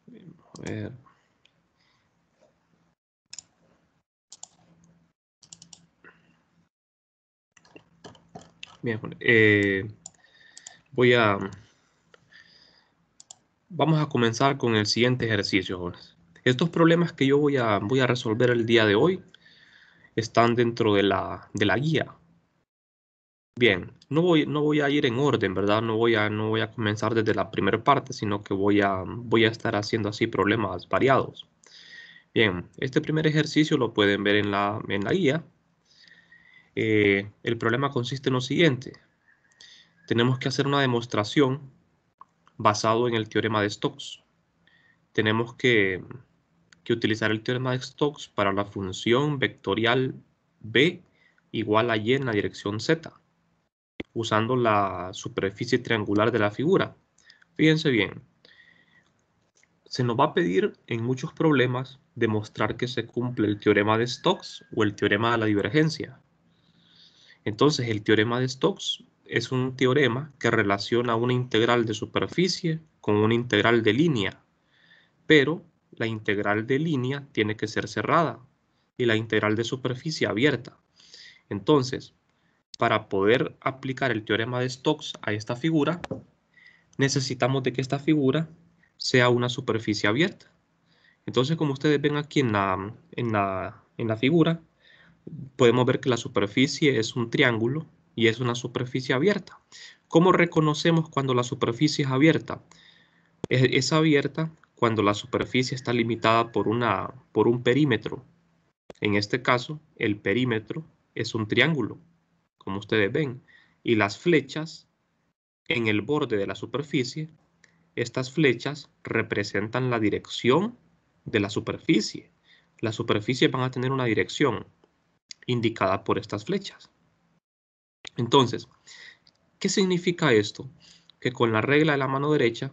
A ver. Bien, vamos a comenzar con el siguiente ejercicio, jóvenes. Estos problemas que yo voy a resolver el día de hoy están dentro de la guía. Bien, no voy a ir en orden, ¿verdad? No voy a comenzar desde la primera parte, sino que voy a estar haciendo así problemas variados. Bien, este primer ejercicio lo pueden ver en la guía. El problema consiste en lo siguiente. Tenemos que hacer una demostración basado en el teorema de Stokes. Tenemos que utilizar el teorema de Stokes para la función vectorial b igual a y en la dirección z, usando la superficie triangular de la figura. Fíjense bien, se nos va a pedir en muchos problemas demostrar que se cumple el teorema de Stokes o el teorema de la divergencia. Entonces, el teorema de Stokes es un teorema que relaciona una integral de superficie con una integral de línea, pero la integral de línea tiene que ser cerrada y la integral de superficie abierta. Entonces, para poder aplicar el teorema de Stokes a esta figura, necesitamos de que esta figura sea una superficie abierta. Entonces, como ustedes ven aquí en la figura, podemos ver que la superficie es un triángulo y es una superficie abierta. ¿Cómo reconocemos cuando la superficie es abierta? Es abierta cuando la superficie está limitada por un perímetro. En este caso, el perímetro es un triángulo, como ustedes ven, y las flechas en el borde de la superficie, estas flechas representan la dirección de la superficie. Las superficies van a tener una dirección indicada por estas flechas. Entonces, ¿qué significa esto? Que con la regla de la mano derecha,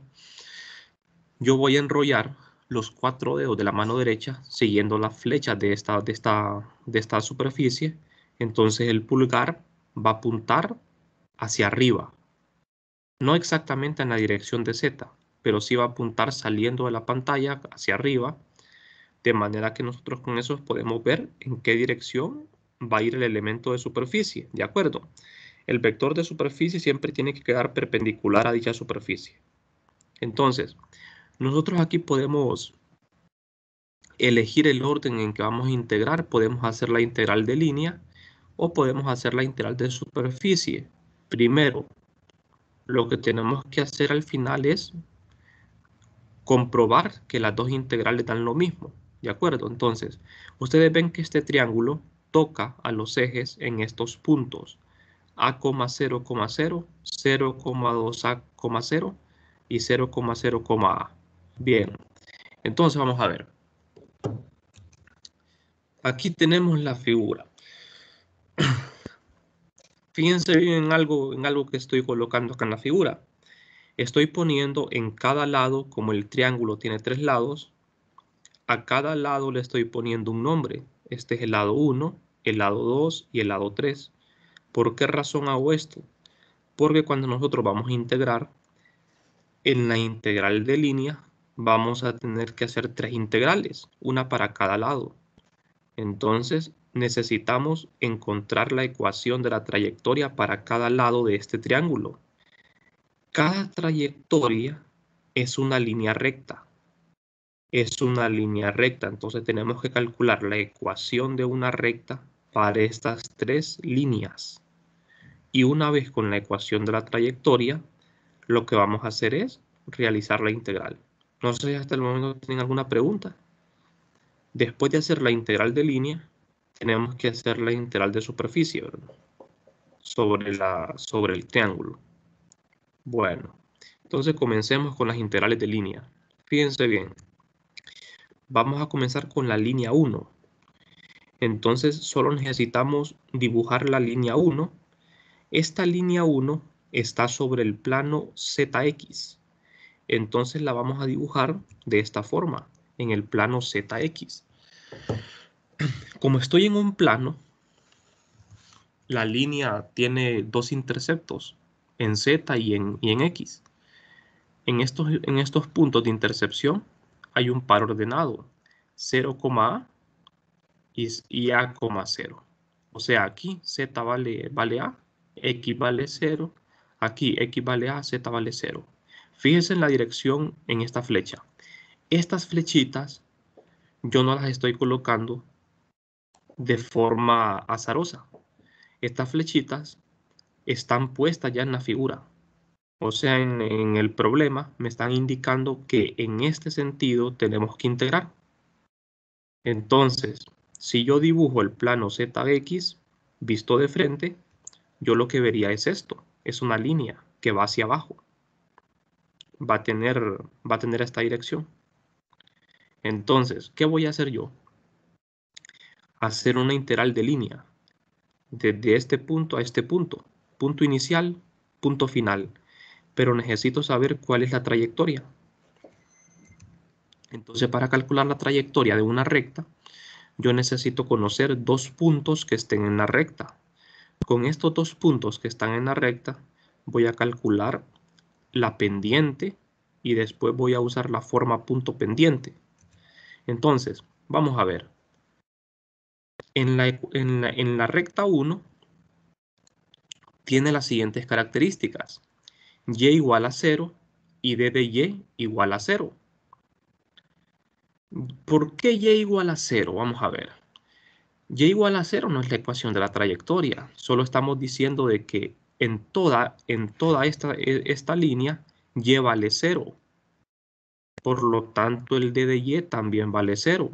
yo voy a enrollar los 4 dedos de la mano derecha siguiendo las flechas de esta superficie. Entonces el pulgar va a apuntar hacia arriba. No exactamente en la dirección de Z, pero sí va a apuntar saliendo de la pantalla hacia arriba, de manera que nosotros con eso podemos ver en qué dirección va a ir el elemento de superficie, ¿de acuerdo? El vector de superficie siempre tiene que quedar perpendicular a dicha superficie. Entonces, nosotros aquí podemos elegir el orden en que vamos a integrar. Podemos hacer la integral de línea o podemos hacer la integral de superficie. Primero, lo que tenemos que hacer al final es comprobar que las dos integrales dan lo mismo, ¿de acuerdo? Entonces, ustedes ven que este triángulo toca a los ejes en estos puntos a, 0, 0, 0,2a,0 y 0,0a. Bien, entonces vamos a ver. Aquí tenemos la figura. Fíjense bien en algo que estoy colocando acá en la figura. Estoy poniendo en cada lado, como el triángulo tiene 3 lados, a cada lado le estoy poniendo un nombre. Este es el lado 1, el lado 2 y el lado 3. ¿Por qué razón hago esto? Porque cuando nosotros vamos a integrar, en la integral de línea vamos a tener que hacer 3 integrales, una para cada lado. Entonces necesitamos encontrar la ecuación de la trayectoria para cada lado de este triángulo. Cada trayectoria es una línea recta. Es una línea recta, entonces tenemos que calcular la ecuación de una recta para estas 3 líneas. Y una vez con la ecuación de la trayectoria, lo que vamos a hacer es realizar la integral. No sé si hasta el momento tienen alguna pregunta. Después de hacer la integral de línea, tenemos que hacer la integral de superficie, ¿verdad? Sobre el triángulo. Bueno, entonces comencemos con las integrales de línea. Fíjense bien. Vamos a comenzar con la línea 1. Entonces solo necesitamos dibujar la línea 1. Esta línea 1 está sobre el plano ZX. Entonces la vamos a dibujar de esta forma, en el plano ZX. Como estoy en un plano, la línea tiene 2 interceptos, en Z y en X. En estos puntos de intercepción hay un par ordenado, 0, A y A, 0. O sea, aquí Z vale A, X vale 0, aquí X vale A, Z vale 0. Fíjense en la dirección en esta flecha. Estas flechitas yo no las estoy colocando de forma azarosa. Estas flechitas están puestas ya en la figura. O sea, en el problema me están indicando que en este sentido tenemos que integrar. Entonces, si yo dibujo el plano ZX visto de frente, yo lo que vería es esto. Es una línea que va hacia abajo. Va a tener esta dirección. Entonces, ¿qué voy a hacer yo? Hacer una integral de línea. Desde este punto a este punto. Punto inicial, punto final. Pero necesito saber cuál es la trayectoria. Entonces, para calcular la trayectoria de una recta, yo necesito conocer dos puntos que estén en la recta. Con estos dos puntos que están en la recta, voy a calcular la pendiente y después voy a usar la forma punto pendiente. Entonces, vamos a ver. En la recta 1 tiene las siguientes características. Y igual a 0 y d de y igual a 0. ¿Por qué y igual a 0? Vamos a ver. Y igual a 0 no es la ecuación de la trayectoria. Solo estamos diciendo de que en toda esta línea y vale 0. Por lo tanto, el d de y también vale 0.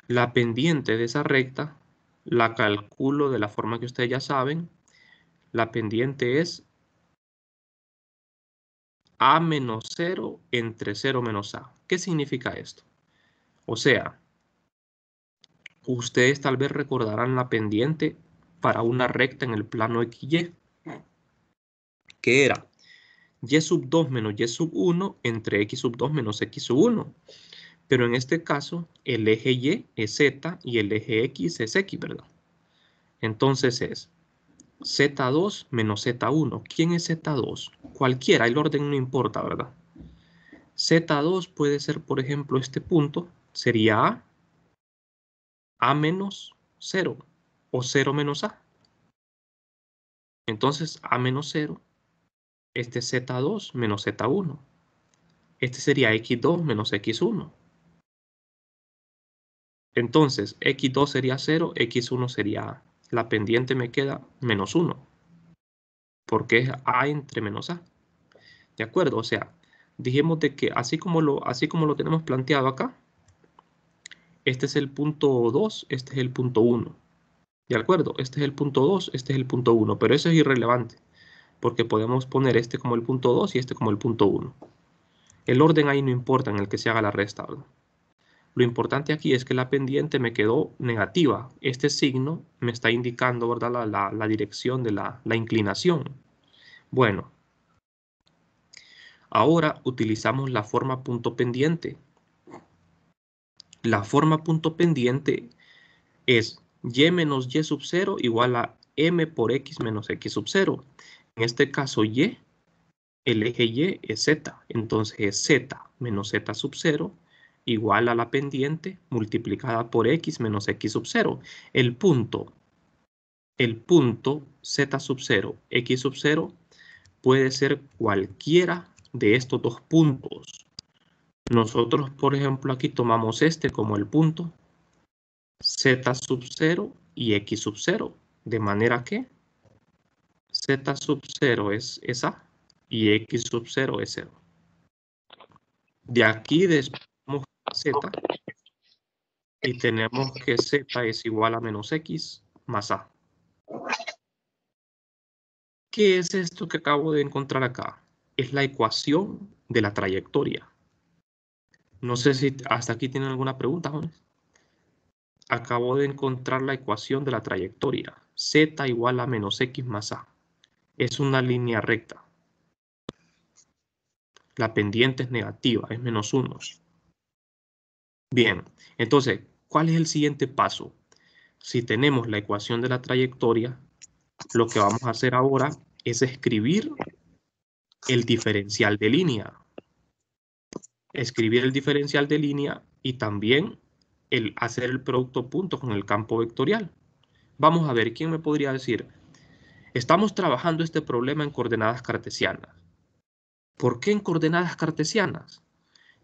La pendiente de esa recta la calculo de la forma que ustedes ya saben. La pendiente es a menos 0 entre 0 menos a. ¿Qué significa esto? O sea, ustedes tal vez recordarán la pendiente para una recta en el plano XY, que era y sub 2 menos y sub 1 entre x sub 2 menos x sub 1. Pero en este caso, el eje y es z y el eje x es x, ¿verdad? Entonces es z2 menos z1. ¿Quién es z2? Cualquiera, el orden no importa, ¿verdad? Z2 puede ser, por ejemplo, este punto, sería A menos 0 o 0 menos A. Entonces, A menos 0, este es Z2 menos Z1. Este sería X2 menos X1. Entonces, X2 sería 0, X1 sería A. La pendiente me queda menos 1, porque es A entre menos A. ¿De acuerdo? O sea, dijimos de que así como lo tenemos planteado acá, este es el punto 2, este es el punto 1. ¿De acuerdo? Este es el punto 2, este es el punto 1, pero eso es irrelevante, porque podemos poner este como el punto 2 y este como el punto 1. El orden ahí no importa en el que se haga la resta, ¿verdad? Lo importante aquí es que la pendiente me quedó negativa. Este signo me está indicando, ¿verdad?, la dirección de la inclinación. Bueno, ahora utilizamos la forma punto pendiente. La forma punto pendiente es y menos y sub 0 igual a m por x menos x sub 0. En este caso y, el eje y es z, entonces es z menos z sub 0 igual a la pendiente multiplicada por x menos x sub 0. El punto z sub 0, x sub 0 puede ser cualquiera de estos dos puntos. Nosotros, por ejemplo, aquí tomamos este como el punto z sub 0 y x sub 0, de manera que z sub 0 es A y x sub 0 es 0. De aquí despejamos z y tenemos que z es igual a menos x más a. ¿Qué es esto que acabo de encontrar acá? Es la ecuación de la trayectoria. No sé si hasta aquí tienen alguna pregunta, jóvenes. Acabo de encontrar la ecuación de la trayectoria. Z igual a menos x más a. Es una línea recta. La pendiente es negativa, es menos 1. Bien, entonces, ¿cuál es el siguiente paso? Si tenemos la ecuación de la trayectoria, lo que vamos a hacer ahora es escribir el diferencial de línea. escribir el diferencial de línea y también el hacer el producto punto con el campo vectorial. Vamos a ver, ¿quién me podría decir? Estamos trabajando este problema en coordenadas cartesianas. ¿Por qué en coordenadas cartesianas?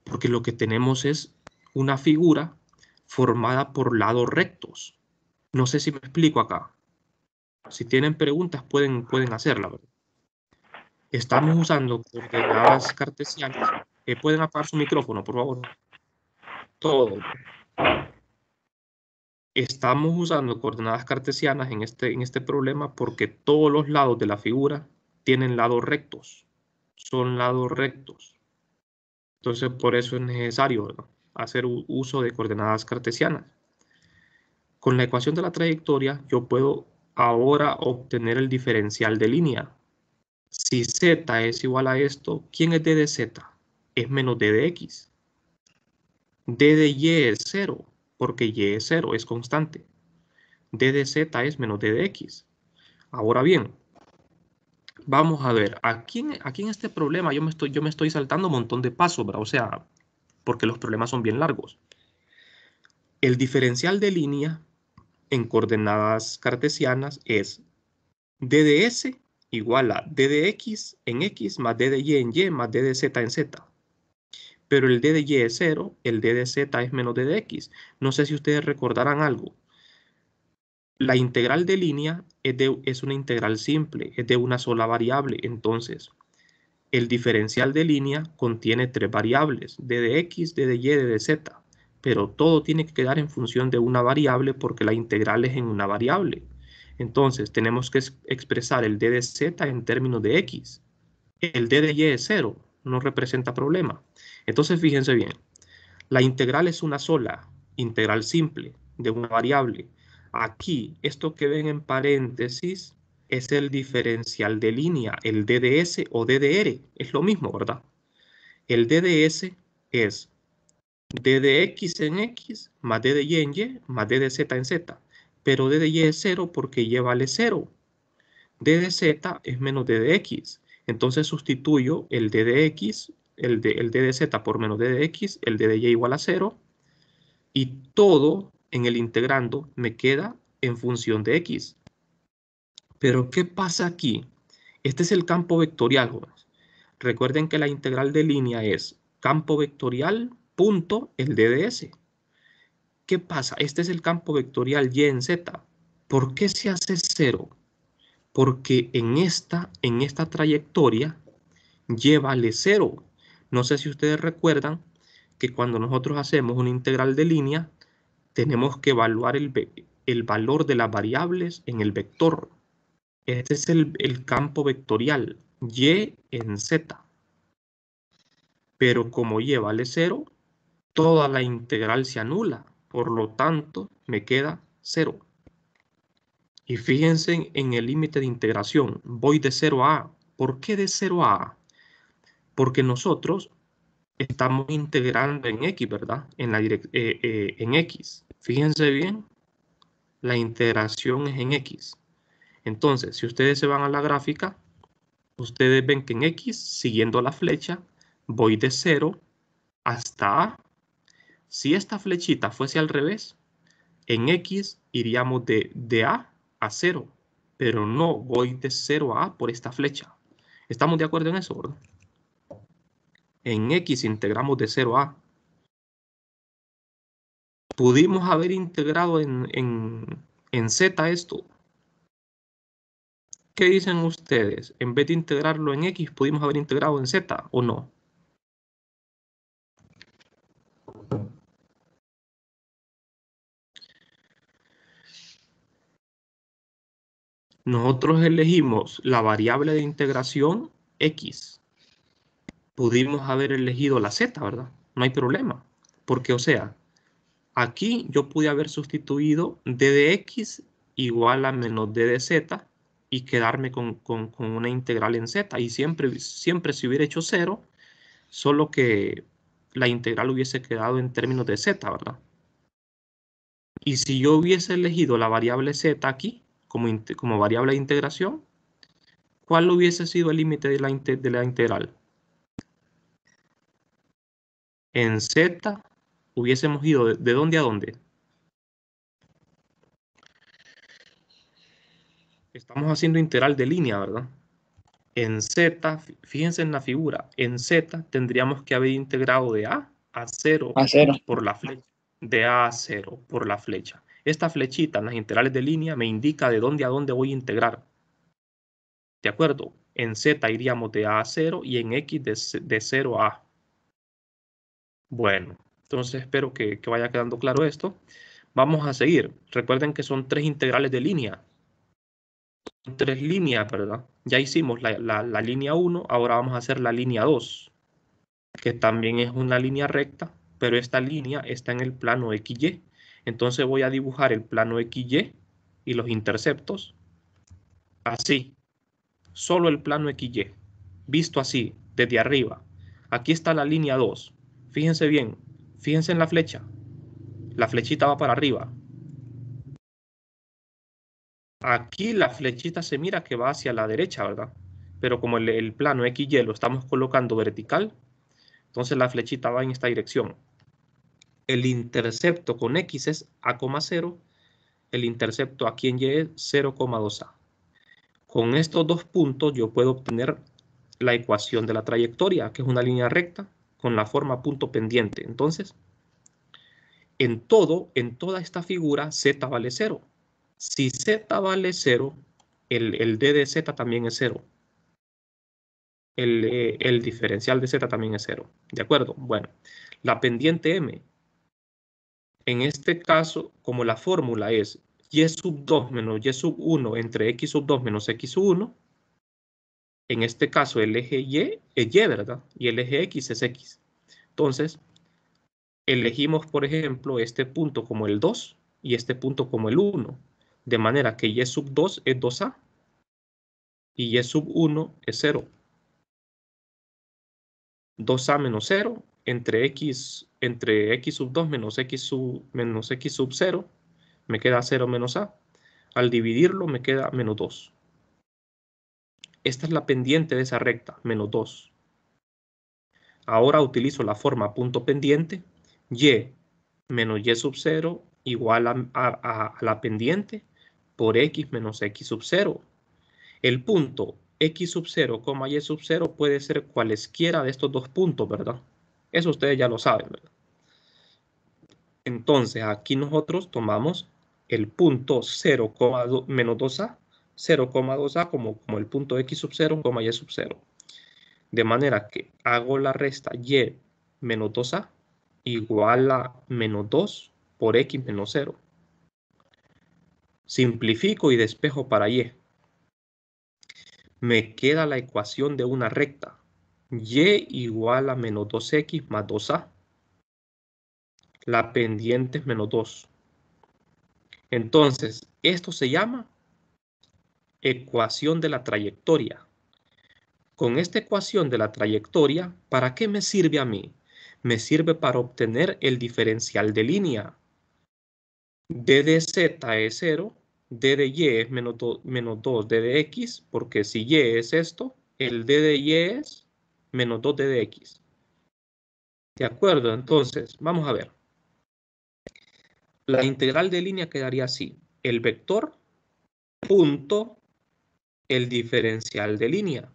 Porque lo que tenemos es una figura formada por lados rectos. No sé si me explico acá. Si tienen preguntas pueden hacerla, ¿verdad? Estamos usando coordenadas cartesianas. ¿Pueden apagar su micrófono, por favor? Todo. Estamos usando coordenadas cartesianas en este problema porque todos los lados de la figura tienen lados rectos. Son lados rectos. Entonces, por eso es necesario, ¿verdad?, hacer uso de coordenadas cartesianas. Con la ecuación de la trayectoria, yo puedo ahora obtener el diferencial de línea. Si z es igual a esto, ¿quién es d de z? Es menos d de x. D de y es 0, porque y es 0, es constante. D de z es menos d de x. Ahora bien, vamos a ver, aquí en este problema yo me estoy saltando un montón de pasos, ¿verdad? O sea, porque los problemas son bien largos. El diferencial de línea en coordenadas cartesianas es d de s igual a d de x en x más d de y en y más d de z en z. Pero el d de y es 0, el d de z es menos d de x. No sé si ustedes recordarán algo. La integral de línea es una integral simple, es de una sola variable. Entonces, el diferencial de línea contiene 3 variables, d de x, d de y, d de z. Pero todo tiene que quedar en función de una variable porque la integral es en una variable. Entonces, tenemos que expresar el d de z en términos de x. El d de y es 0, no representa problema. Entonces, fíjense bien. La integral es una sola, integral simple, de una variable. Aquí, esto que ven en paréntesis es el diferencial de línea, el d de s o d de r. Es lo mismo, ¿verdad? El d de s es d de x en x más d de y en y más d de z en z. Pero d de y es 0 porque y vale 0. D de z es menos d de x. Entonces sustituyo el d de x, el d de z por menos d de x, el d de y igual a 0. Y todo en el integrando me queda en función de x. Pero ¿qué pasa aquí? Este es el campo vectorial, jóvenes. Recuerden que la integral de línea es campo vectorial punto el d de s. ¿Qué pasa? Este es el campo vectorial y en z. ¿Por qué se hace 0? Porque en esta trayectoria y vale 0. No sé si ustedes recuerdan que cuando nosotros hacemos una integral de línea, tenemos que evaluar el valor de las variables en el vector. Este es el campo vectorial, y en z. Pero como y vale 0, toda la integral se anula. Por lo tanto, me queda 0. Y fíjense en el límite de integración. Voy de 0 a a. ¿Por qué de 0 a a? Porque nosotros estamos integrando en x, ¿verdad? En x. Fíjense bien, la integración es en x. Entonces, si ustedes se van a la gráfica, ustedes ven que en x, siguiendo la flecha, voy de 0 hasta a. Si esta flechita fuese al revés, en x iríamos de a 0, pero no voy de 0 a por esta flecha. ¿Estamos de acuerdo en eso, verdad? En x integramos de 0 a. Pudimos haber integrado en z esto. ¿Qué dicen ustedes? En vez de integrarlo en x, ¿pudimos haber integrado en z o no? Nosotros elegimos la variable de integración x. Pudimos haber elegido la z, ¿verdad? No hay problema. Porque, o sea, aquí yo pude haber sustituido d de x igual a menos d de z y quedarme con una integral en z. Y siempre se hubiera hecho 0, solo que la integral hubiese quedado en términos de z, ¿verdad? Y si yo hubiese elegido la variable z aquí como variable de integración, ¿cuál hubiese sido el límite de la integral? En Z hubiésemos ido ¿de dónde a dónde? Estamos haciendo integral de línea, ¿verdad? En Z, fíjense en la figura, en Z tendríamos que haber integrado de A a 0 A 0. por la flecha. De A a 0 por la flecha. Esta flechita en las integrales de línea me indica de dónde a dónde voy a integrar. ¿De acuerdo? En Z iríamos de A a 0 y en X de 0 a A. Bueno, entonces espero que vaya quedando claro esto. Vamos a seguir. Recuerden que son 3 integrales de línea. 3 líneas, ¿verdad? Ya hicimos la línea 1, ahora vamos a hacer la línea 2, que también es una línea recta, pero esta línea está en el plano XY. Entonces voy a dibujar el plano XY y los interceptos así, solo el plano XY, visto así, desde arriba. Aquí está la línea 2. Fíjense bien, fíjense en la flecha. La flechita va para arriba. Aquí la flechita se mira que va hacia la derecha, ¿verdad? Pero como el plano XY lo estamos colocando vertical, entonces la flechita va en esta dirección. El intercepto con X es A,0. El intercepto aquí en Y es 0,2A. Con estos dos puntos yo puedo obtener la ecuación de la trayectoria, que es una línea recta con la forma punto pendiente. Entonces, en toda esta figura, Z vale 0. Si Z vale 0, el D de Z también es 0. El diferencial de Z también es 0. ¿De acuerdo? Bueno, la pendiente M. En este caso, como la fórmula es Y sub 2 menos Y sub 1 entre X sub 2 menos X sub 1, en este caso el eje Y es Y, ¿verdad? Y el eje X es X. Entonces, elegimos, por ejemplo, este punto como el 2 y este punto como el 1. De manera que Y sub 2 es 2A y Y sub 1 es 0. 2A menos 0 entre X sub 2 menos X sub 0 me queda 0 menos A. Al dividirlo me queda menos 2. Esta es la pendiente de esa recta, menos 2. Ahora utilizo la forma punto pendiente, Y menos Y sub 0 igual a la pendiente por X menos X sub 0. El punto X sub 0, Y sub 0 puede ser cualesquiera de estos dos puntos, ¿verdad? Eso ustedes ya lo saben, ¿verdad? Entonces aquí nosotros tomamos el punto 0, menos 2A, 0,2A como el punto X sub 0, Y sub 0. De manera que hago la resta Y menos 2A igual a menos 2 por X menos 0. Simplifico y despejo para Y. Me queda la ecuación de una recta. Y igual a menos 2X más 2A. La pendiente es menos 2. Entonces, esto se llama ecuación de la trayectoria. Con esta ecuación de la trayectoria, ¿para qué me sirve a mí? Me sirve para obtener el diferencial de línea. D de Z es 0, D de Y es menos 2 D de X, porque si Y es esto, el D de Y es menos 2 D de X. ¿De acuerdo? Entonces, vamos a ver. La integral de línea quedaría así. El vector punto el diferencial de línea.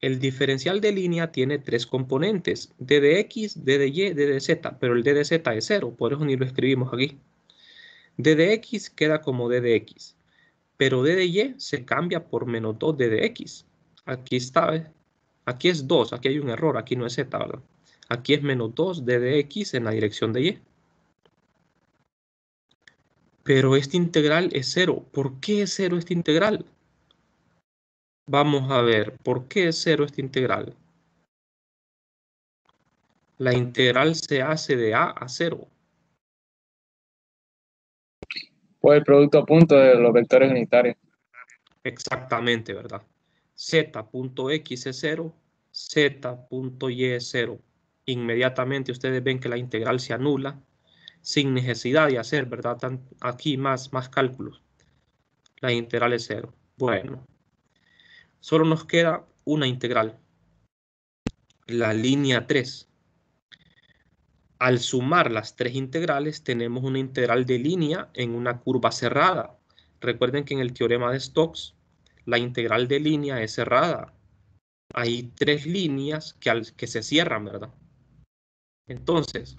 El diferencial de línea tiene 3 componentes, D de X, D de Y, D de Z, pero el D de Z es 0, por eso ni lo escribimos aquí. D de X queda como D de X, pero D de Y se cambia por menos 2 D de X. Aquí está, ¿ves? Aquí es 2, aquí hay un error, aquí no es Z, ¿verdad? Aquí es menos 2 D de X en la dirección de Y. Pero este integral es 0. ¿Por qué es 0 este integral? Vamos a ver, ¿por qué es 0 este integral? La integral se hace de A a 0. Por el producto punto de los vectores unitarios. Exactamente, ¿verdad? Z.x es 0, Z.y es 0. Inmediatamente ustedes ven que la integral se anula sin necesidad de hacer, ¿verdad? Aquí más cálculos. La integral es 0. Bueno, solo nos queda una integral. La línea 3. Al sumar las tres integrales, tenemos una integral de línea en una curva cerrada. Recuerden que en el teorema de Stokes, la integral de línea es cerrada. Hay tres líneas que se cierran, ¿verdad? Entonces,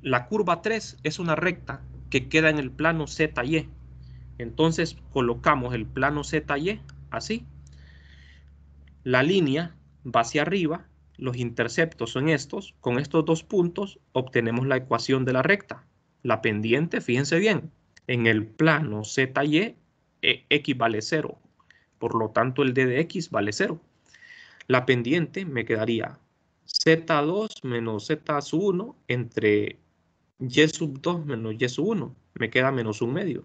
la curva 3 es una recta que queda en el plano ZY. Entonces, colocamos el plano ZY así. La línea va hacia arriba, los interceptos son estos. Con estos dos puntos obtenemos la ecuación de la recta. La pendiente, fíjense bien, en el plano ZY, x vale 0. Por lo tanto, el d de x vale 0. La pendiente me quedaría z2 menos z1 entre y sub 2 menos y sub 1. Me queda menos 1/2.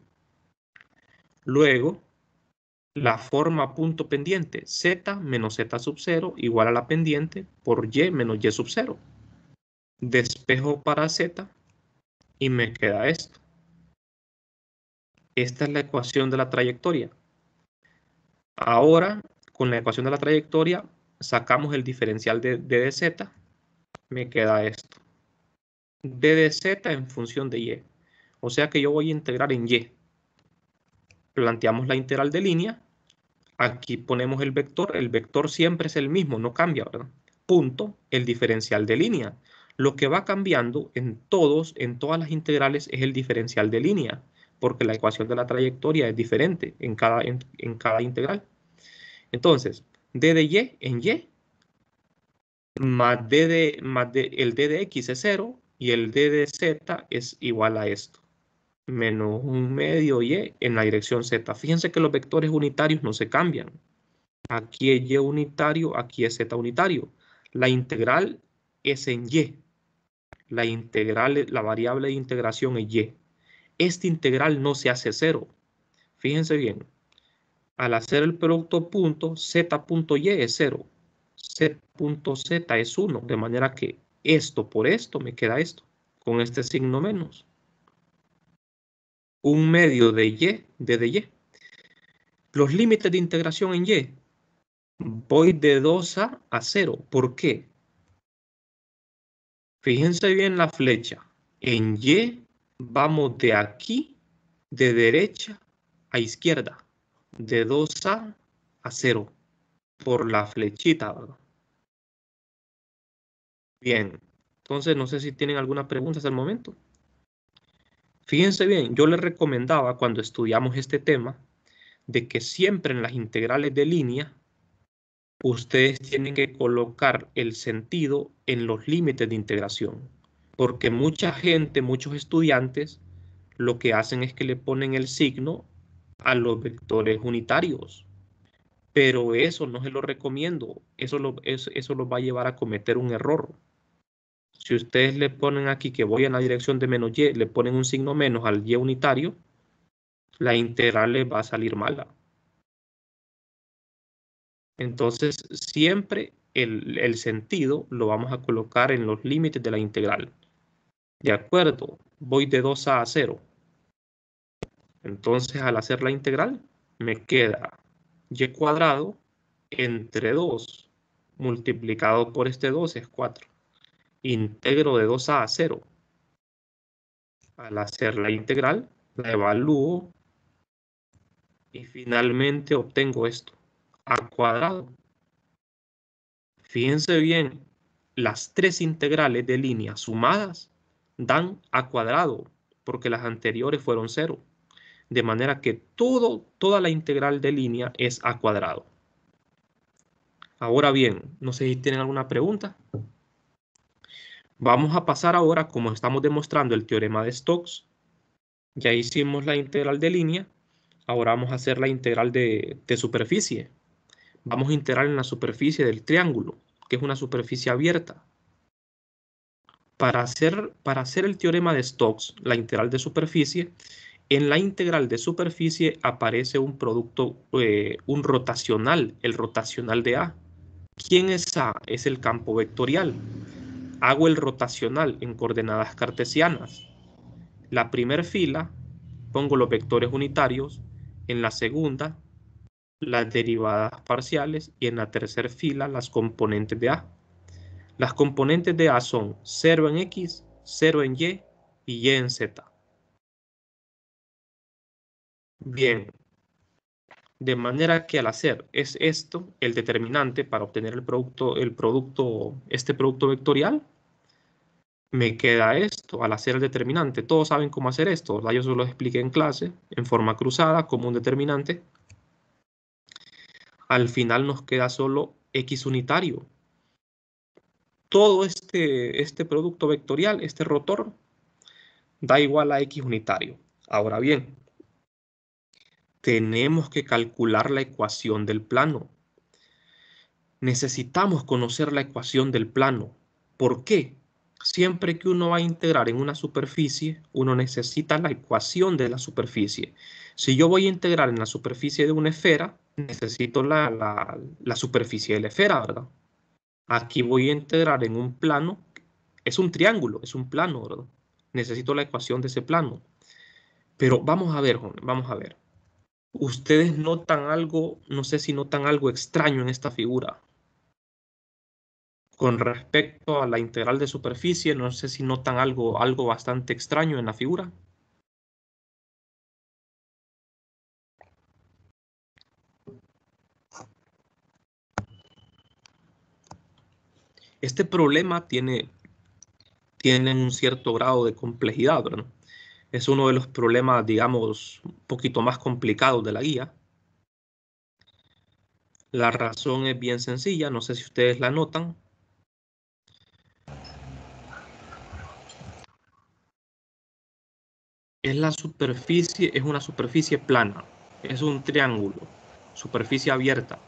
Luego, la forma punto pendiente, z menos z sub 0 igual a la pendiente por y menos y sub 0. Despejo para z y me queda esto. Esta es la ecuación de la trayectoria. Ahora, con la ecuación de la trayectoria, sacamos el diferencial de d de z. Me queda esto. D de z en función de y. O sea que yo voy a integrar en y. Planteamos la integral de línea. Aquí ponemos el vector siempre es el mismo, no cambia, ¿verdad? Punto, el diferencial de línea. Lo que va cambiando en todas las integrales es el diferencial de línea, porque la ecuación de la trayectoria es diferente en cada integral. Entonces, d de y en y, más el d de x es 0 y el d de z es igual a esto, menos 1/2 y en la dirección z. Fíjense que los vectores unitarios no se cambian. Aquí es y unitario, aquí es z unitario. La integral es en y. La variable de integración es y. Esta integral no se hace 0. Fíjense bien. Al hacer el producto punto, z.y es 0. z.z es 1. De manera que esto por esto me queda esto. Con este signo menos. 1/2 de y, de y. Los límites de integración en y. Voy de 2a 0. ¿Por qué? Fíjense bien la flecha. En y vamos de aquí, de derecha a izquierda. De 2a 0. Por la flechita, ¿verdad? Bien. Entonces, no sé si tienen alguna pregunta hasta el momento. Fíjense bien, yo les recomendaba cuando estudiamos este tema de que siempre en las integrales de línea ustedes tienen que colocar el sentido en los límites de integración. Porque mucha gente, muchos estudiantes, lo que hacen es que le ponen el signo a los vectores unitarios. Pero eso no se lo recomiendo. Eso lo va a llevar a cometer un error. Si ustedes le ponen aquí que voy en la dirección de menos y, le ponen un signo menos al y unitario, la integral les va a salir mala. Entonces, siempre el sentido lo vamos a colocar en los límites de la integral. De acuerdo, voy de 2a 0. Entonces, al hacer la integral, me queda y cuadrado entre 2 multiplicado por este 2 es 4. Integro de 2a a 0. Al hacer la integral, la evalúo y finalmente obtengo esto, a cuadrado. Fíjense bien, las tres integrales de línea sumadas dan a cuadrado, porque las anteriores fueron 0. De manera que toda la integral de línea es a cuadrado. Ahora bien, no sé si tienen alguna pregunta. Vamos a pasar ahora, como estamos demostrando el teorema de Stokes. Ya hicimos la integral de línea. Ahora vamos a hacer la integral de superficie. Vamos a integrar en la superficie del triángulo, que es una superficie abierta. Para hacer el teorema de Stokes, la integral de superficie, en la integral de superficie aparece un producto, un rotacional, el rotacional de A. ¿Quién es A? Es el campo vectorial. Hago el rotacional en coordenadas cartesianas. La primera fila pongo los vectores unitarios, en la segunda las derivadas parciales y en la tercera fila las componentes de A. Las componentes de A son 0 en X, 0 en Y y Y en Z. Bien, de manera que al hacer es esto el determinante para obtener este producto vectorial, me queda esto al hacer el determinante. Todos saben cómo hacer esto, ¿verdad? Yo se lo expliqué en clase, en forma cruzada, como un determinante. Al final nos queda solo X unitario. Todo este producto vectorial, este rotor, da igual a X unitario. Ahora bien, tenemos que calcular la ecuación del plano. Necesitamos conocer la ecuación del plano. ¿Por qué? Siempre que uno va a integrar en una superficie, uno necesita la ecuación de la superficie. Si yo voy a integrar en la superficie de una esfera, necesito la superficie de la esfera, ¿verdad? Aquí voy a integrar en un plano, es un triángulo, es un plano, ¿verdad? Necesito la ecuación de ese plano. Pero vamos a ver, jóvenes, vamos a ver. Ustedes notan algo, no sé si notan algo extraño en esta figura. Con respecto a la integral de superficie, no sé si notan algo bastante extraño en la figura. Este problema tiene un cierto grado de complejidad, ¿verdad? Es uno de los problemas, digamos, un poquito más complicados de la guía. La razón es bien sencilla, no sé si ustedes la notan. Es una superficie plana, es un triángulo, superficie abierta.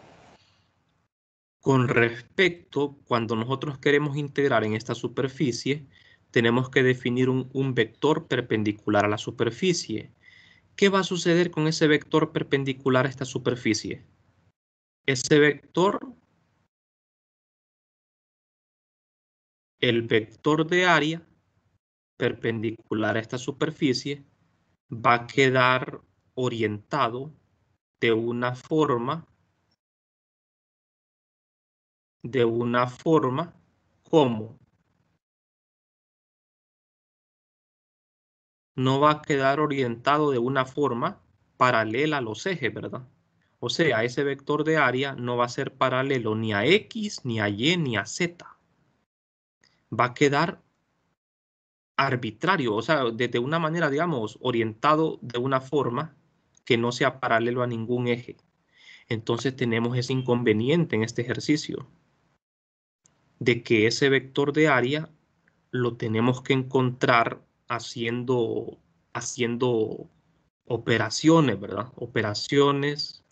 Con respecto, cuando nosotros queremos integrar en esta superficie, tenemos que definir un vector perpendicular a la superficie. ¿Qué va a suceder con ese vector perpendicular a esta superficie? Ese vector, el vector de área perpendicular a esta superficie, va a quedar orientado de una forma como no va a quedar orientado de una forma paralela a los ejes, ¿verdad? O sea, ese vector de área no va a ser paralelo ni a X, ni a Y, ni a Z. Va a quedar arbitrario, o sea, de una manera, digamos, orientado de una forma que no sea paralelo a ningún eje. Entonces tenemos ese inconveniente en este ejercicio, de que ese vector de área lo tenemos que encontrar haciendo operaciones, ¿verdad? Operaciones,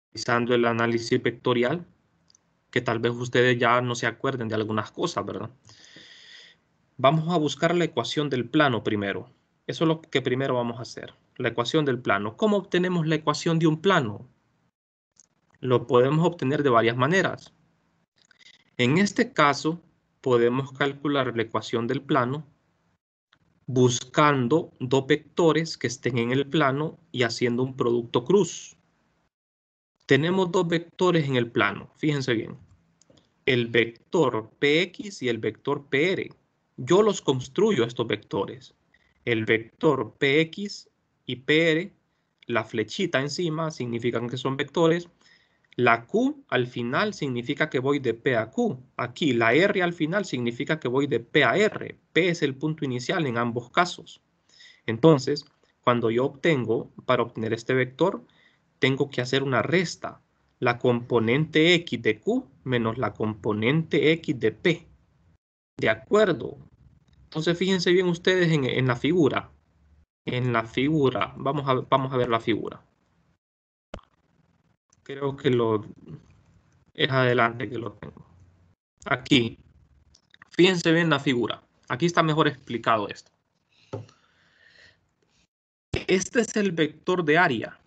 utilizando el análisis vectorial, que tal vez ustedes ya no se acuerden de algunas cosas, ¿verdad? Vamos a buscar la ecuación del plano primero. Eso es lo que primero vamos a hacer, la ecuación del plano. ¿Cómo obtenemos la ecuación de un plano? Lo podemos obtener de varias maneras. En este caso, podemos calcular la ecuación del plano buscando dos vectores que estén en el plano y haciendo un producto cruz. Tenemos dos vectores en el plano, fíjense bien. El vector Px y el vector Pr. Yo los construyo estos vectores. El vector Px y Pr, la flechita encima significan que son vectores. La Q al final significa que voy de P a Q. Aquí la R al final significa que voy de P a R. P es el punto inicial en ambos casos. Entonces, cuando yo para obtener este vector, tengo que hacer una resta. La componente X de Q menos la componente X de P. ¿De acuerdo? Entonces, fíjense bien ustedes en la figura. En la figura, vamos a ver la figura. Creo que es adelante que lo tengo. Aquí. Fíjense bien la figura. Aquí está mejor explicado esto. Este es el vector de área.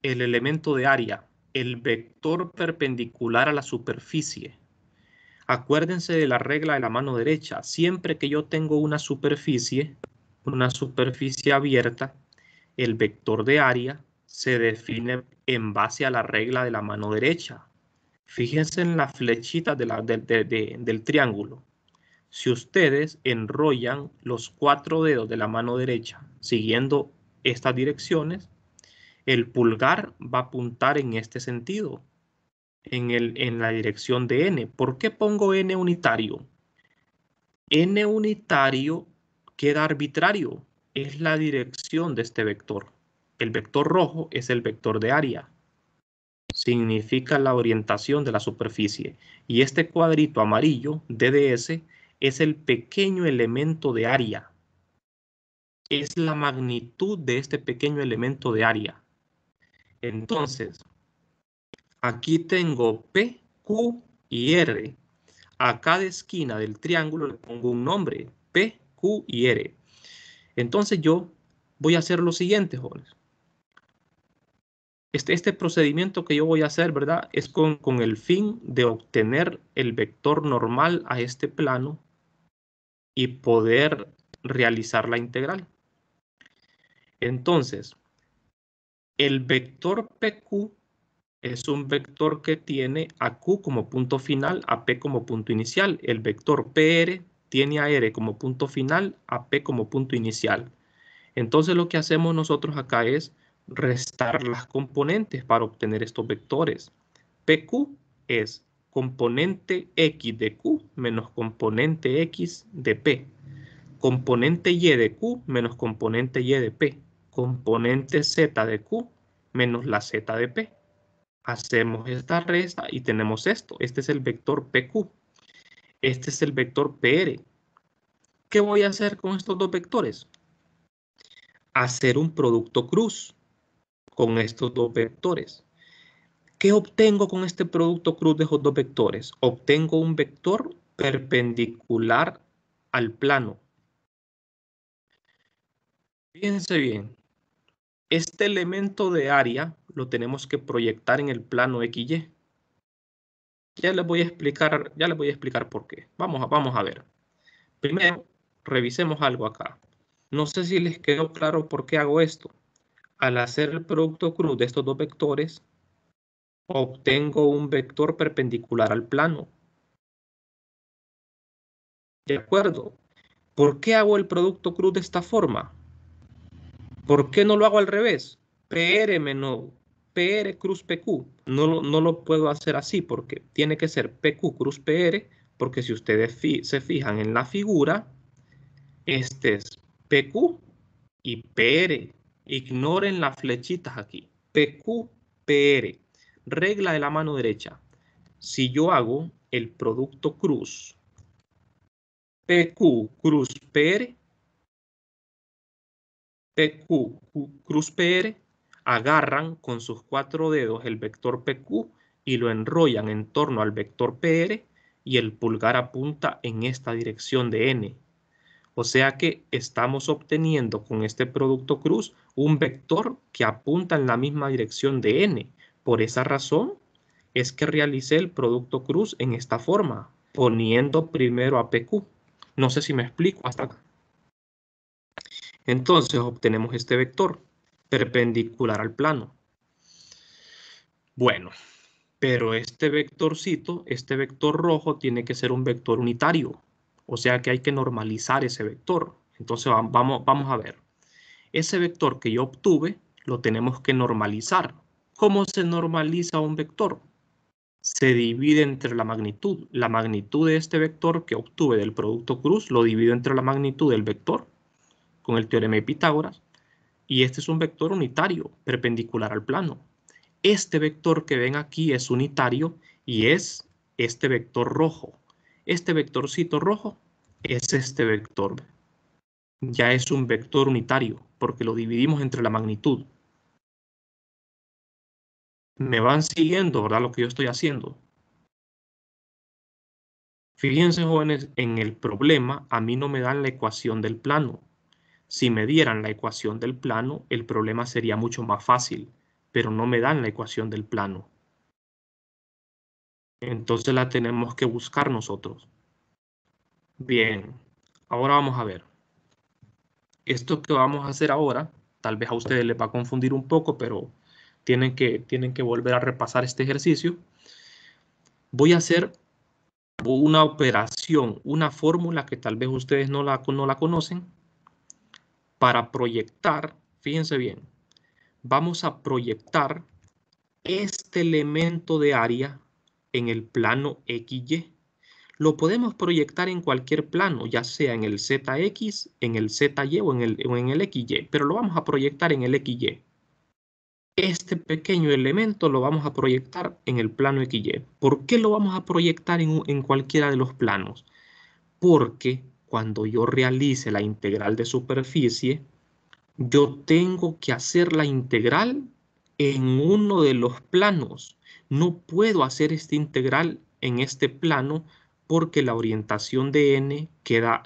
El elemento de área. El vector perpendicular a la superficie. Acuérdense de la regla de la mano derecha. Siempre que yo tengo una superficie abierta, el vector de área se define en base a la regla de la mano derecha. Fíjense en la flechita del triángulo. Si ustedes enrollan los 4 dedos de la mano derecha siguiendo estas direcciones, el pulgar va a apuntar en este sentido, en la dirección de n. ¿Por qué pongo n unitario? N unitario queda arbitrario, es la dirección de este vector. El vector rojo es el vector de área. Significa la orientación de la superficie. Y este cuadrito amarillo, DDS, es el pequeño elemento de área. Es la magnitud de este pequeño elemento de área. Entonces, aquí tengo P, Q y R. A cada esquina del triángulo le pongo un nombre, P, Q y R. Entonces yo voy a hacer lo siguiente, jóvenes. Este procedimiento que yo voy a hacer, ¿verdad? Es con el fin de obtener el vector normal a este plano y poder realizar la integral. Entonces, el vector PQ es un vector que tiene a Q como punto final, a P como punto inicial. El vector PR tiene a R como punto final, a P como punto inicial. Entonces lo que hacemos nosotros acá es restar las componentes para obtener estos vectores. PQ es componente X de Q menos componente X de P. Componente Y de Q menos componente Y de P. Componente Z de Q menos la Z de P. Hacemos esta resta y tenemos esto. Este es el vector PQ. Este es el vector PR. ¿Qué voy a hacer con estos dos vectores? Hacer un producto cruz con estos dos vectores. ¿Qué obtengo con este producto cruz de esos dos vectores? Obtengo un vector perpendicular al plano. Fíjense bien, este elemento de área lo tenemos que proyectar en el plano XY. Ya les voy a explicar por qué. Vamos a ver. Primero, revisemos algo acá. No sé si les quedó claro por qué hago esto. Al hacer el producto cruz de estos dos vectores, obtengo un vector perpendicular al plano. ¿De acuerdo? ¿Por qué hago el producto cruz de esta forma? ¿Por qué no lo hago al revés? PR menos PR cruz PQ. No lo puedo hacer así porque tiene que ser PQ cruz PR, porque si ustedes se fijan en la figura, este es PQ y PR. Ignoren las flechitas aquí. PQ, PR. Regla de la mano derecha. Si yo hago el producto cruz PQ cruz PR, PQ cruz PR, agarran con sus 4 dedos el vector PQ y lo enrollan en torno al vector PR y el pulgar apunta en esta dirección de N. O sea que estamos obteniendo con este producto cruz un vector que apunta en la misma dirección de N. Por esa razón es que realicé el producto cruz en esta forma, poniendo primero a PQ. No sé si me explico hasta acá. Entonces obtenemos este vector perpendicular al plano. Bueno, pero este vectorcito, este vector rojo, tiene que ser un vector unitario. O sea que hay que normalizar ese vector. Entonces vamos a ver. Ese vector que yo obtuve lo tenemos que normalizar. ¿Cómo se normaliza un vector? Se divide entre la magnitud. La magnitud de este vector que obtuve del producto cruz lo divido entre la magnitud del vector con el teorema de Pitágoras. Y este es un vector unitario, perpendicular al plano. Este vector que ven aquí es unitario y es este vector rojo. Este vectorcito rojo es este vector. Ya es un vector unitario porque lo dividimos entre la magnitud. Me van siguiendo, ¿verdad? Lo que yo estoy haciendo. Fíjense, jóvenes, en el problema a mí no me dan la ecuación del plano. Si me dieran la ecuación del plano, el problema sería mucho más fácil, pero no me dan la ecuación del plano. Entonces la tenemos que buscar nosotros. Bien, ahora vamos a ver. Esto que vamos a hacer ahora, tal vez a ustedes les va a confundir un poco, pero tienen que volver a repasar este ejercicio. Voy a hacer una operación, una fórmula que tal vez ustedes no la conocen, para proyectar, fíjense bien, vamos a proyectar este elemento de área en el plano XY. Lo podemos proyectar en cualquier plano, ya sea en el ZX, en el ZY o en el XY, pero lo vamos a proyectar en el XY. Este pequeño elemento lo vamos a proyectar en el plano XY. ¿Por qué lo vamos a proyectar en cualquiera de los planos? Porque cuando yo realice la integral de superficie, yo tengo que hacer la integral en uno de los planos. No puedo hacer esta integral en este plano porque la orientación de n queda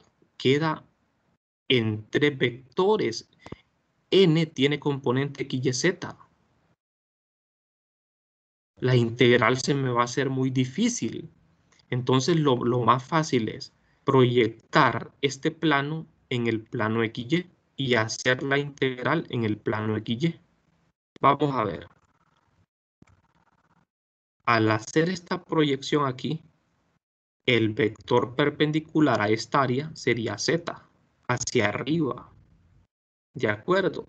entre vectores. N tiene componente x, y, z. La integral se me va a hacer muy difícil. Entonces lo más fácil es proyectar este plano en el plano XY y hacer la integral en el plano XY. Vamos a ver. Al hacer esta proyección aquí, el vector perpendicular a esta área sería z, hacia arriba. ¿De acuerdo?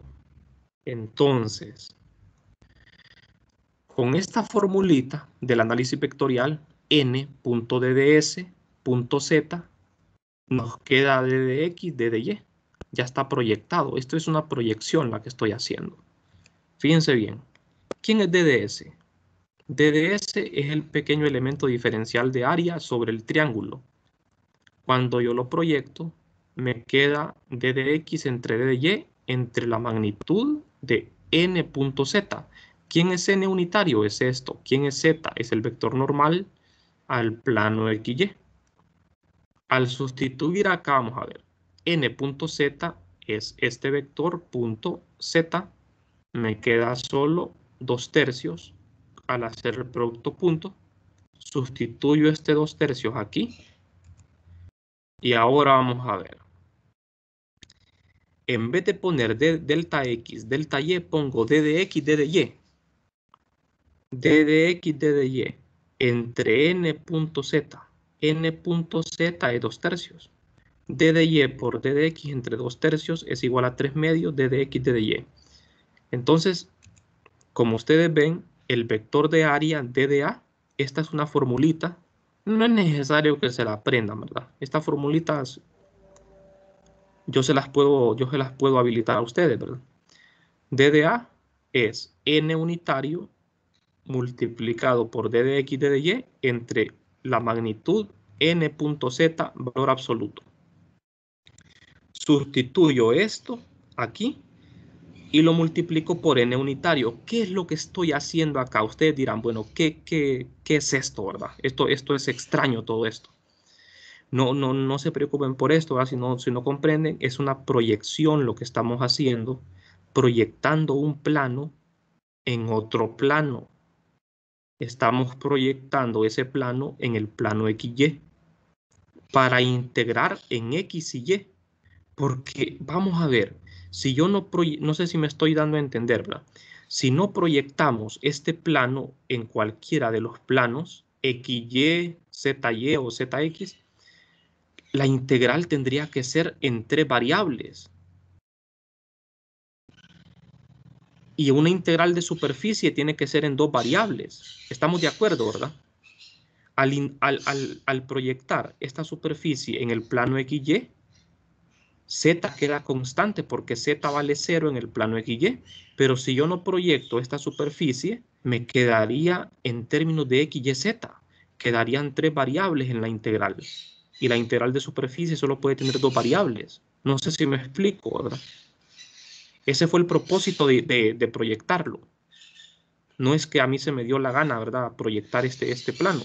Entonces, con esta formulita del análisis vectorial, n.dds.z nos queda ddx, ddy. Ya está proyectado. Esto es una proyección la que estoy haciendo. Fíjense bien. ¿Quién es dds? dds es el pequeño elemento diferencial de área sobre el triángulo. Cuando yo lo proyecto, me queda ddx entre dy entre la magnitud de n.z. ¿Quién es n unitario? Es esto. ¿Quién es z? Es el vector normal al plano XY. Al sustituir acá, vamos a ver, n.z es este vector punto z, me queda solo 2/3 al hacer el producto punto, sustituyo este 2/3 aquí, y ahora vamos a ver. En vez de poner delta x, delta y, pongo ddx, ddy. ddx, ddy entre n.z. n.z es 2/3. ddy por ddx entre 2/3 es igual a 3/2 ddx, ddy. Entonces, como ustedes ven, el vector de área dda, esta es una formulita. No es necesario que se la aprendan, ¿verdad? Estas formulitas yo se las puedo habilitar a ustedes, ¿verdad? dda es n unitario multiplicado por ddx, ddy entre la magnitud n.z, valor absoluto. Sustituyo esto aquí y lo multiplico por n unitario. ¿Qué es lo que estoy haciendo acá? Ustedes dirán, bueno, ¿qué es esto, verdad? Esto es extraño todo esto. No se preocupen por esto, ¿verdad? Si no comprenden, es una proyección lo que estamos haciendo, proyectando un plano en otro plano. Estamos proyectando ese plano en el plano XY para integrar en X y Y. Porque vamos a ver, si yo no sé si me estoy dando a entender, ¿verdad? Si no proyectamos este plano en cualquiera de los planos, XY, ZY o ZX, la integral tendría que ser en 3 variables. Y una integral de superficie tiene que ser en 2 variables. Estamos de acuerdo, ¿verdad? Al proyectar esta superficie en el plano XY, Z queda constante porque Z vale 0 en el plano XY, pero si yo no proyecto esta superficie, me quedaría en términos de X, Y, Z. Quedarían 3 variables en la integral. Y la integral de superficie solo puede tener 2 variables. No sé si me explico, ¿verdad? Ese fue el propósito de proyectarlo. No es que a mí se me dio la gana, ¿verdad?, proyectar este plano.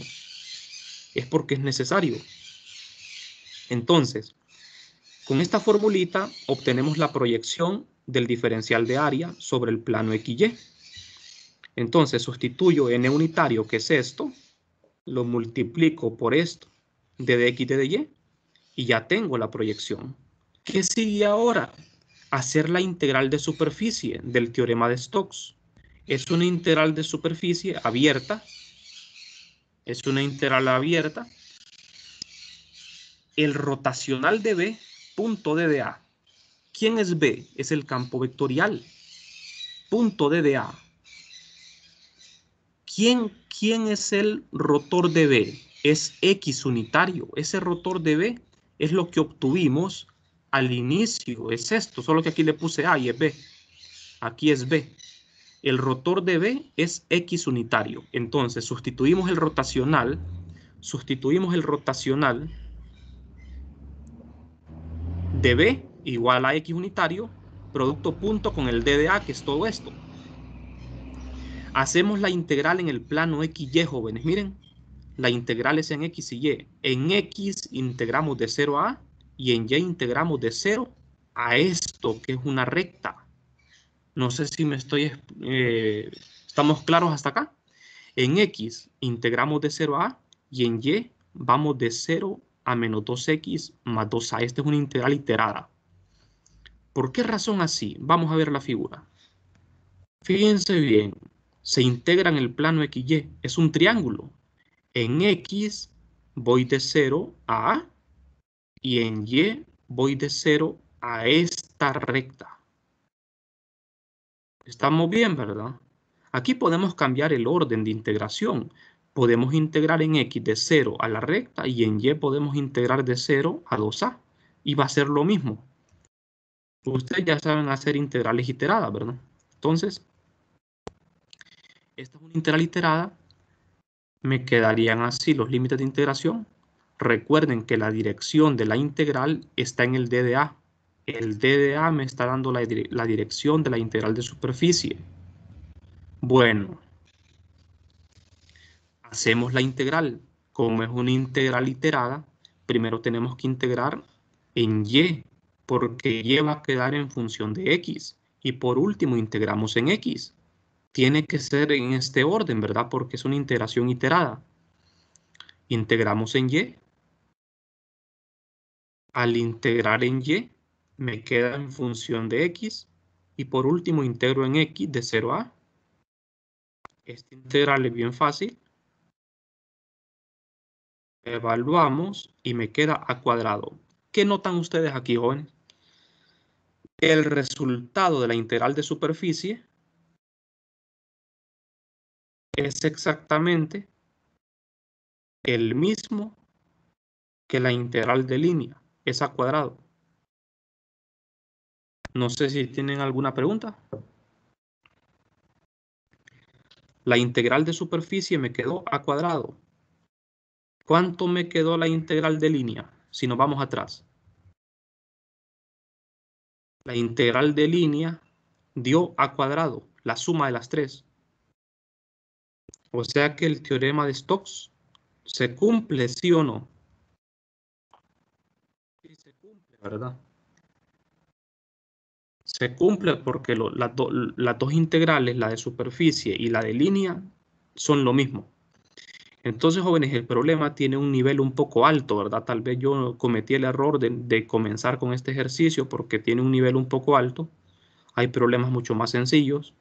Es porque es necesario. Entonces, con esta formulita obtenemos la proyección del diferencial de área sobre el plano XY. Entonces sustituyo n unitario, que es esto, lo multiplico por esto, ddx, dy, y ya tengo la proyección. ¿Qué sigue ahora? Hacer la integral de superficie del teorema de Stokes. Es una integral de superficie abierta. Es una integral abierta el rotacional de B, punto DDA. ¿Quién es B? Es el campo vectorial. Punto DDA. ¿Quién es el rotor de B? Es X unitario. Ese rotor de B es lo que obtuvimos al inicio. Es esto, solo que aquí le puse A y es B. Aquí es B. El rotor de B es X unitario. Entonces, sustituimos el rotacional de B igual a X unitario, producto punto con el DDA, que es todo esto. Hacemos la integral en el plano XY, jóvenes. Miren, la integral es en X y Y. En X integramos de 0 a A y en Y integramos de 0 a esto, que es una recta. No sé si me estoy... ¿estamos claros hasta acá? En X integramos de 0 a A y en Y vamos de 0 a menos 2X más 2A. Esta es una integral iterada. ¿Por qué razón así? Vamos a ver la figura. Fíjense bien, se integra en el plano XY, es un triángulo. En X voy de 0 a A y en Y voy de 0 a esta recta. Estamos bien, ¿verdad? Aquí podemos cambiar el orden de integración. Podemos integrar en X de 0 a la recta y en Y podemos integrar de 0 a 2A. Y va a ser lo mismo. Ustedes ya saben hacer integrales iteradas, ¿verdad? Entonces, esta es una integral iterada. Me quedarían así los límites de integración. Recuerden que la dirección de la integral está en el DDA. El DDA me está dando la dirección de la integral de superficie. Bueno, hacemos la integral. Como es una integral iterada, primero tenemos que integrar en Y, porque Y va a quedar en función de X. Y por último, integramos en X. Tiene que ser en este orden, ¿verdad? Porque es una integración iterada. Integramos en Y. Al integrar en Y, me queda en función de X. Y por último, integro en X de 0 a A. Esta integral es bien fácil. Evaluamos y me queda A cuadrado. ¿Qué notan ustedes aquí, jóvenes? El resultado de la integral de superficie es exactamente el mismo que la integral de línea. Es A cuadrado. No sé si tienen alguna pregunta. La integral de superficie me quedó A cuadrado. ¿Cuánto me quedó la integral de línea? Si nos vamos atrás. La integral de línea dio A cuadrado, la suma de las tres. O sea que el teorema de Stokes se cumple, ¿sí o no? Sí, se cumple, ¿verdad? Se cumple porque las dos integrales, la de superficie y la de línea, son lo mismo. Entonces, jóvenes, el problema tiene un nivel un poco alto, ¿verdad? Tal vez yo cometí el error de comenzar con este ejercicio porque tiene un nivel un poco alto. Hay problemas mucho más sencillos.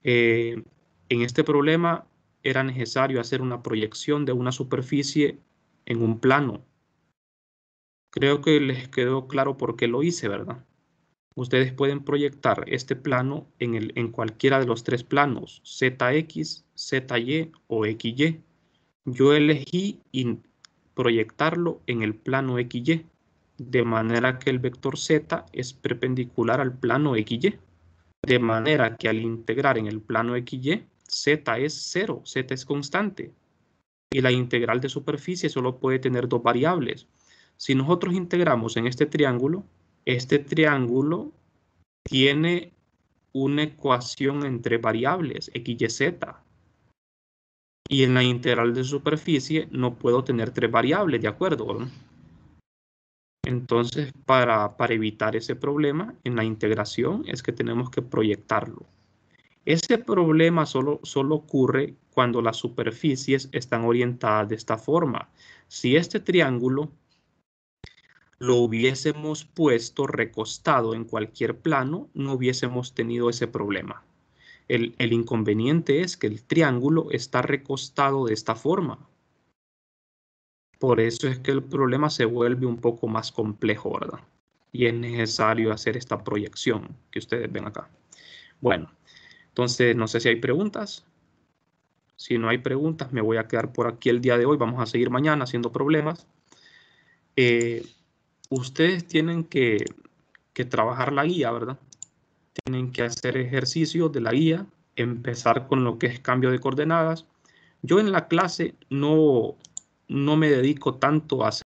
En este problema era necesario hacer una proyección de una superficie en un plano. Creo que les quedó claro por qué lo hice, ¿verdad? Ustedes pueden proyectar este plano en cualquiera de los tres planos, ZX, ZY o XY. Yo elegí proyectarlo en el plano XY, de manera que el vector Z es perpendicular al plano XY. De manera que al integrar en el plano XY, Z es 0, Z es constante. Y la integral de superficie solo puede tener dos variables. Si nosotros integramos en este triángulo tiene una ecuación entre variables, x, y, z. Y en la integral de superficie no puedo tener tres variables, ¿de acuerdo? ¿No? Entonces, para evitar ese problema en la integración es que tenemos que proyectarlo. Ese problema solo ocurre cuando las superficies están orientadas de esta forma. Si este triángulo lo hubiésemos puesto recostado en cualquier plano, no hubiésemos tenido ese problema. El inconveniente es que el triángulo está recostado de esta forma. Por eso es que el problema se vuelve un poco más complejo, ¿verdad? Y es necesario hacer esta proyección que ustedes ven acá. Bueno, entonces no sé si hay preguntas. Si no hay preguntas, me voy a quedar por aquí el día de hoy. Vamos a seguir mañana haciendo problemas. Ustedes tienen que trabajar la guía, ¿verdad? Tienen que hacer ejercicios de la guía, empezar con lo que es cambio de coordenadas. Yo en la clase no me dedico tanto a hacer